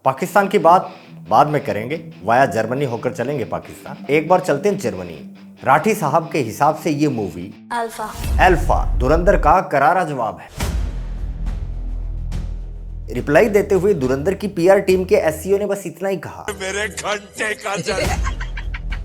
पाकिस्तान की बात बाद में करेंगे, वाया जर्मनी होकर चलेंगे पाकिस्तान। एक बार चलते हैं जर्मनी। राठी साहब के हिसाब से ये मूवी अल्फा धुरंधर का करारा जवाब है। रिप्लाई देते हुए धुरंधर की पीआर टीम के एसईओ ने बस इतना ही कहा, मेरे घंटे का जल।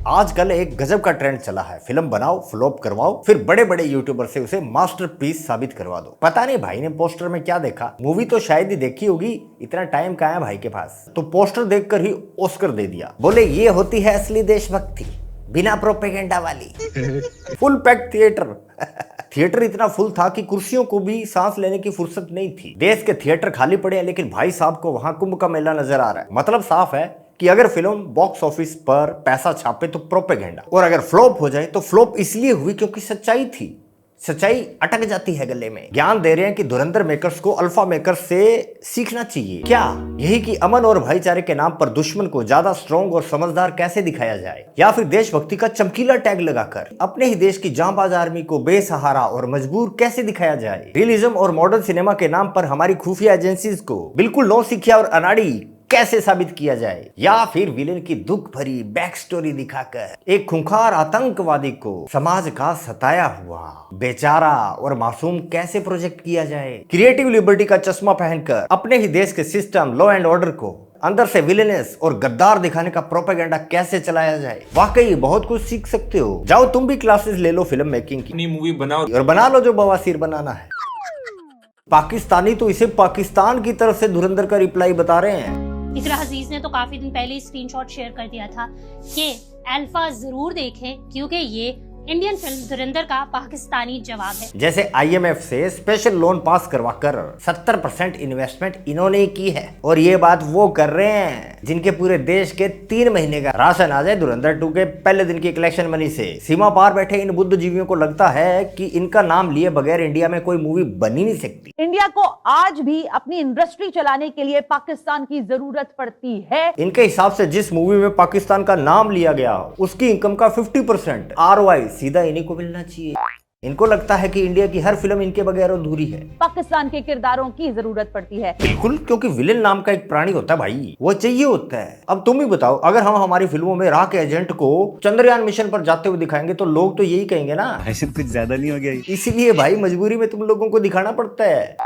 आजकल एक गजब का ट्रेंड चला है, फिल्म बनाओ, फ्लॉप करवाओ, फिर बड़े बड़े यूट्यूबर से उसे मास्टरपीस साबित करवा दो। पता नहीं भाई ने पोस्टर में क्या देखा, मूवी तो शायद ही देखी होगी, इतना टाइम कहाँ है भाई के पास, तो पोस्टर देखकर ही ऑस्कर दे दिया। बोले ये होती है असली देशभक्ति, बिना प्रोपेगेंडा वाली। Full packed theatre. थिएटर इतना फुल था कि कुर्सियों को भी सांस लेने की फुर्सत नहीं थी। देश के थिएटर खाली पड़े हैं, लेकिन भाई साहब को वहां कुंभ का मेला नजर आ रहा है। मतलब साफ है कि अगर फिल्म बॉक्स ऑफिस पर पैसा छापे तो प्रोपेगेंडा, और अगर फ्लॉप हो जाए तो फ्लॉप इसलिए हुई क्योंकि सच्चाई थी। सच्चाई अटक जाती है गले में। ज्ञान दे रहे हैं कि धुरंधर मेकर्स को अल्फा मेकर्स से सीखना चाहिए। क्या यही कि अमन और भाईचारे के नाम पर दुश्मन को ज्यादा स्ट्रॉन्ग और समझदार कैसे दिखाया जाए, या फिर देशभक्ति का चमकीला टैग लगाकर अपने ही देश की जांबाज आर्मी को बेसहारा और मजबूर कैसे दिखाया जाए। रियलिज्म और मॉडर्न सिनेमा के नाम पर हमारी खुफिया एजेंसीज को बिल्कुल नौसिखिया और अनाड़ी कैसे साबित किया जाए, या फिर विलेन की दुख भरी बैक स्टोरी दिखाकर एक खूंखार आतंकवादी को समाज का सताया हुआ बेचारा और मासूम कैसे प्रोजेक्ट किया जाए। क्रिएटिव लिबर्टी का चश्मा पहनकर अपने ही देश के सिस्टम, लॉ एंड ऑर्डर को अंदर से विलेनस और गद्दार दिखाने का प्रोपेगेंडा कैसे चलाया जाए। वाकई बहुत कुछ सीख सकते हो। जाओ तुम भी क्लासेस ले लो फिल्म मेकिंग की, मूवी बनाओ और बना लो जो बवासीर बनाना है। पाकिस्तानी तो इसे पाकिस्तान की तरफ से धुरंधर का रिप्लाई बता रहे हैं। इकरा अजीज ने तो काफी दिन पहले ही स्क्रीनशॉट शेयर कर दिया था कि अल्फा जरूर देखें क्योंकि ये इंडियन फिल्म धुरंधर का पाकिस्तानी जवाब है। जैसे आईएमएफ से स्पेशल लोन पास करवाकर 70% इन्वेस्टमेंट इन्होंने ही की है, और ये बात वो कर रहे हैं जिनके पूरे देश के 3 महीने का राशन आ जाए धुरंधर 2 के पहले दिन की कलेक्शन मनी से। सीमा पार बैठे इन बुद्धिजीवियों को लगता है कि इनका नाम लिए बगैर इंडिया में कोई मूवी बन ही नहीं सकती। इंडिया को आज भी अपनी इंडस्ट्री चलाने के लिए पाकिस्तान की जरूरत पड़ती है। इनके हिसाब से जिस मूवी में पाकिस्तान का नाम लिया गया उसकी इनकम का 50% ROI सीधा इन्हीं को मिलना चाहिए। इनको लगता है कि इंडिया की हर फिल्म इनके बगैर अधूरी है। पाकिस्तान के किरदारों की जरूरत पड़ती है। बिल्कुल, क्योंकि विलेन नाम का एक प्राणी होता है भाई, वो चाहिए होता है। अब तुम ही बताओ, अगर हम हमारी फिल्मों में राह के एजेंट को चंद्रयान मिशन पर जाते हुए दिखाएंगे तो लोग तो यही कहेंगे ना, ऐसे कुछ ज्यादा नहीं हो गया। इसीलिए भाई मजबूरी में तुम लोगों को दिखाना पड़ता है।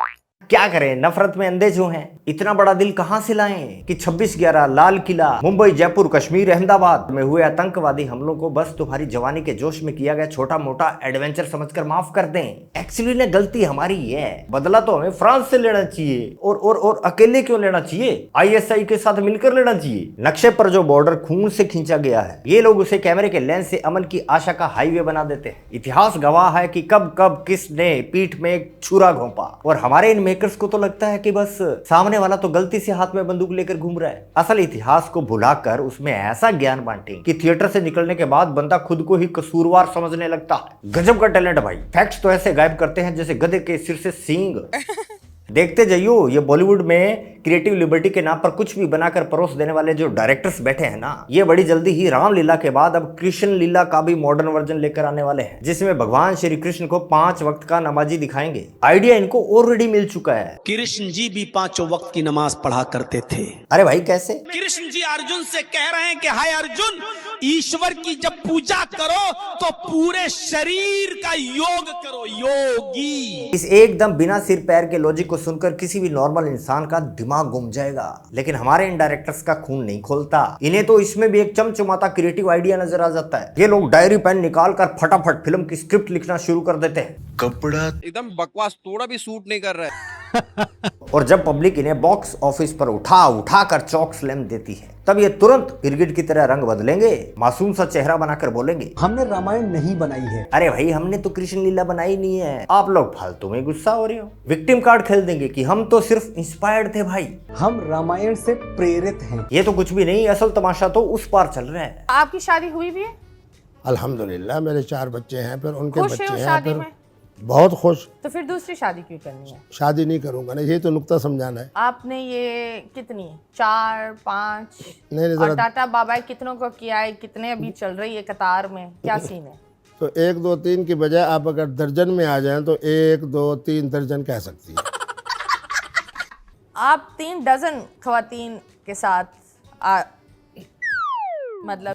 क्या करें, नफरत में अंधे जो हैं। इतना बड़ा दिल कहां से लाएं कि 26/11, लाल किला, मुंबई, जयपुर, कश्मीर, अहमदाबाद में हुए आतंकवादी हमलों को बस तुम्हारी जवानी के जोश में किया गया छोटा मोटा एडवेंचर समझकर माफ कर दें। एक्चुअली ने गलती हमारी है, बदला तो हमें फ्रांस से लेना चाहिए। और अकेले क्यों लेना चाहिए, ISI के साथ मिलकर लेना चाहिए। नक्शे पर जो बॉर्डर खून से खींचा गया है, ये लोग उसे कैमरे के लेंस से अमन की आशा का हाईवे बना देते हैं। इतिहास गवाह है कि कब कब किसने पीठ में एक छुरा घोंपा, और हमारे इन मेकर्स को तो लगता है कि बस सामने वाला तो गलती से हाथ में बंदूक लेकर घूम रहा है। असल इतिहास को भुलाकर उसमें ऐसा ज्ञान बांटें कि थिएटर से निकलने के बाद बंदा खुद को ही कसूरवार समझने लगता है। गजब का टैलेंट भाई। फैक्ट्स तो ऐसे गायब करते हैं जैसे गधे के सिर से सींग। देखते जाइयो, ये बॉलीवुड में क्रिएटिव लिबर्टी के नाम पर कुछ भी बनाकर परोस देने वाले जो डायरेक्टर्स बैठे हैं ना, ये बड़ी जल्दी ही रामलीला के बाद अब कृष्ण लीला का भी मॉडर्न वर्जन लेकर आने वाले हैं, जिसमें भगवान श्री कृष्ण को 5 वक्त का नमाजी दिखाएंगे। आइडिया इनको ऑलरेडी मिल चुका है। कृष्ण जी भी 5 वक्त की नमाज पढ़ा करते थे। अरे भाई कैसे? कृष्ण जी अर्जुन से कह रहे हैं कि हाय अर्जुन, ईश्वर की जब पूजा करो तो पूरे शरीर का योग करो, योगी। इस एकदम बिना सिर पैर के लॉजिक को सुनकर किसी भी नॉर्मल इंसान का दिमाग घूम जाएगा, लेकिन हमारे इन डायरेक्टर्स का खून नहीं खोलता। इन्हें तो इसमें भी एक चमचमाता क्रिएटिव आइडिया नजर आ जाता है। ये लोग डायरी पेन निकाल कर फटाफट फिल्म की स्क्रिप्ट लिखना शुरू कर देते हैं। कपड़ा एकदम बकवास, थोड़ा भी सूट नहीं कर रहा है। और जब पब्लिक इन्हें बॉक्स ऑफिस पर उठा कर चौक स्लैम देती है, तब ये तुरंत गिरगिट की तरह रंग बदलेंगे, मासूम सा चेहरा बनाकर बोलेंगे, हमने रामायण नहीं बनाई है। अरे भाई हमने तो कृष्ण लीला बनाई नहीं है, आप लोग फालतू में गुस्सा हो रहे हो। विक्टिम कार्ड खेल देंगे कि हम तो सिर्फ इंस्पायर्ड थे भाई, हम रामायण से प्रेरित हैं। ये तो कुछ भी नहीं, असल तमाशा तो उस पार चल रहा है। आपकी शादी हुई भी है? अल्हम्दुलिल्लाह, मेरे 4 बच्चे हैं, फिर उनके खुश बच्चे है हैं, शादी फिर में? बहुत खुश। तो फिर दूसरी शादी क्यों करनी है? शादी नहीं करूंगा ना, ये तो नुक्ता समझाना है। आपने ये कितनी 4, 5 नहीं, और टाटा बाबा कितनों को किया है, कितने अभी चल रही है कतार में, क्या सीन है? तो 1, 2, 3 की बजाय आप अगर दर्जन में आ जाएं तो 1, 2, 3 दर्जन कह सकती है। आप 3 डजन खवातीन के साथ मतलब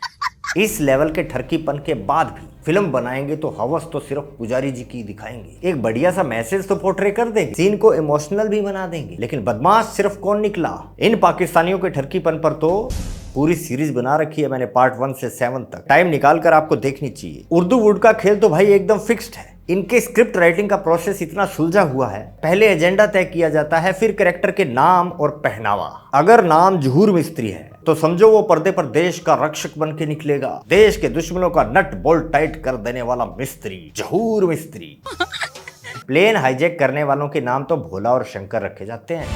इस लेवल के ठरकीपन के बाद भी फिल्म बनाएंगे तो हवस तो सिर्फ पुजारी जी की दिखाएंगे। एक बढ़िया सा मैसेज तो पोर्ट्रे कर देंगे, सीन को इमोशनल भी बना देंगे, लेकिन बदमाश सिर्फ कौन निकला? इन पाकिस्तानियों के ठरकीपन पर तो पूरी सीरीज बना रखी है मैंने, पार्ट 1 से 7 तक। टाइम निकाल कर आपको देखनी चाहिए। उर्दू वुड का खेल तो भाई एकदम फिक्स्ड है। इनके स्क्रिप्ट राइटिंग का प्रोसेस इतना सुलझा हुआ है, पहले एजेंडा तय किया जाता है, फिर कैरेक्टर के नाम और पहनावा। अगर नाम जहूर मिस्त्री है तो समझो वो पर्दे पर देश का रक्षक बन के निकलेगा, देश के दुश्मनों का नट बोल्ट टाइट कर देने वाला मिस्त्री, जहूर मिस्त्री। प्लेन हाईजैक करने वालों के नाम तो भोला और शंकर रखे जाते हैं।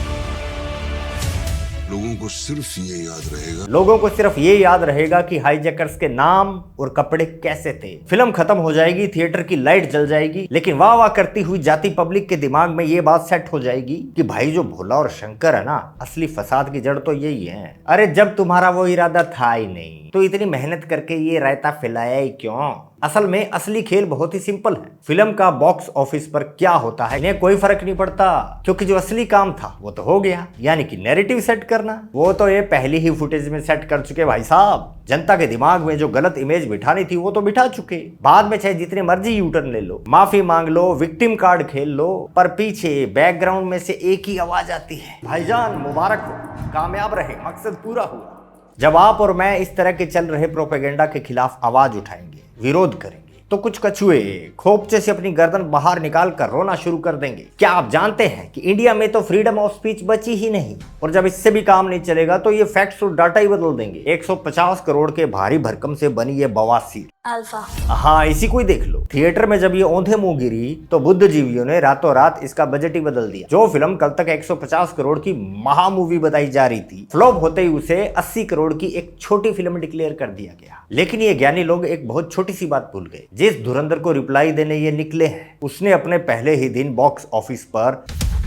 लोगों को सिर्फ ये याद रहेगा, लोगों को सिर्फ ये याद रहेगा कि हाईजैकर्स के नाम और कपड़े कैसे थे। फिल्म खत्म हो जाएगी, थिएटर की लाइट जल जाएगी, लेकिन वाह वाह करती हुई जाती पब्लिक के दिमाग में ये बात सेट हो जाएगी कि भाई जो भोला और शंकर है ना, असली फसाद की जड़ तो यही है। अरे जब तुम्हारा वो इरादा था ही नहीं तो इतनी मेहनत करके ये रायता फैलाया ही क्यों? असल में असली खेल बहुत ही सिंपल है। फिल्म का बॉक्स ऑफिस पर क्या होता है इन्हें कोई फर्क नहीं पड़ता, क्योंकि जो असली काम था वो तो हो गया, यानी कि नैरेटिव सेट करना। वो तो ये पहली ही फुटेज में सेट कर चुके भाई साहब। जनता के दिमाग में जो गलत इमेज बिठानी थी वो तो बिठा चुके। बाद में चाहे जितने मर्जी यूटर्न ले लो, माफी मांग लो, विक्टिम कार्ड खेल लो, पर पीछे बैकग्राउंड में से एक ही आवाज आती है, भाईजान मुबारक हो, कामयाब रहे, मकसद पूरा हुआ। जब आप और मैं इस तरह के चल रहे प्रोपेगेंडा के खिलाफ आवाज उठाएंगे, विरोध करेंगे, तो कुछ कछुए खोपचे से अपनी गर्दन बाहर निकाल कर रोना शुरू कर देंगे। क्या आप जानते हैं कि इंडिया में तो फ्रीडम ऑफ स्पीच बची ही नहीं, और जब इससे भी काम नहीं चलेगा तो ये फैक्ट्स और डाटा ही बदल देंगे। 150 करोड़ के भारी भरकम से बनी ये बवासीर अल्फा। हाँ, इसी को ही देख लो। थिएटर में जब ये औंधे मुंह गिरी तो बुद्धिजीवियों ने रातों रात इसका बजट ही बदल दिया। जो फिल्म कल तक 150 करोड़ की महा मूवी बताई जा रही थी, फ्लॉप होते ही उसे 80 करोड़ की एक छोटी फिल्म डिक्लेयर कर दिया गया। लेकिन ये ज्ञानी लोग एक बहुत छोटी सी बात भूल गए। जिस धुरंधर को रिप्लाई देने ये निकले हैं, उसने अपने पहले ही दिन बॉक्स ऑफिस पर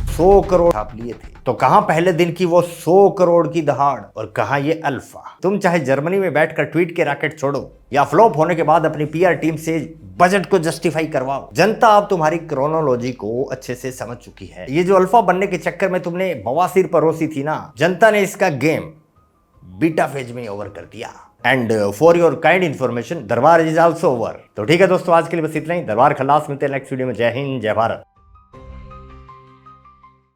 100 करोड़ छाप लिए थे। तो कहां पहले दिन की वो 100 करोड़ की दहाड़, और कहां ये अल्फा। तुम चाहे जर्मनी में बैठकर ट्वीट के रैकेट छोड़ो, या फ्लॉप होने के बाद अपनी पीआर टीम से बजट को जस्टिफाई करवाओ, जनता अब तुम्हारी क्रोनोलॉजी को अच्छे से समझ चुकी है। ये जो अल्फा बनने के चक्कर में तुमने बवासीर परोसी थी ना, जनता ने इसका गेम बीटा फेज में ओवर कर दिया। And for your kind information, दरबार इज ऑल्सो ओवर। तो ठीक है दोस्तों, आज के लिए बस इतना ही। दरबार खलास, मिलते हैं नेक्स्ट वीडियो में। जय हिंद, जय भारत।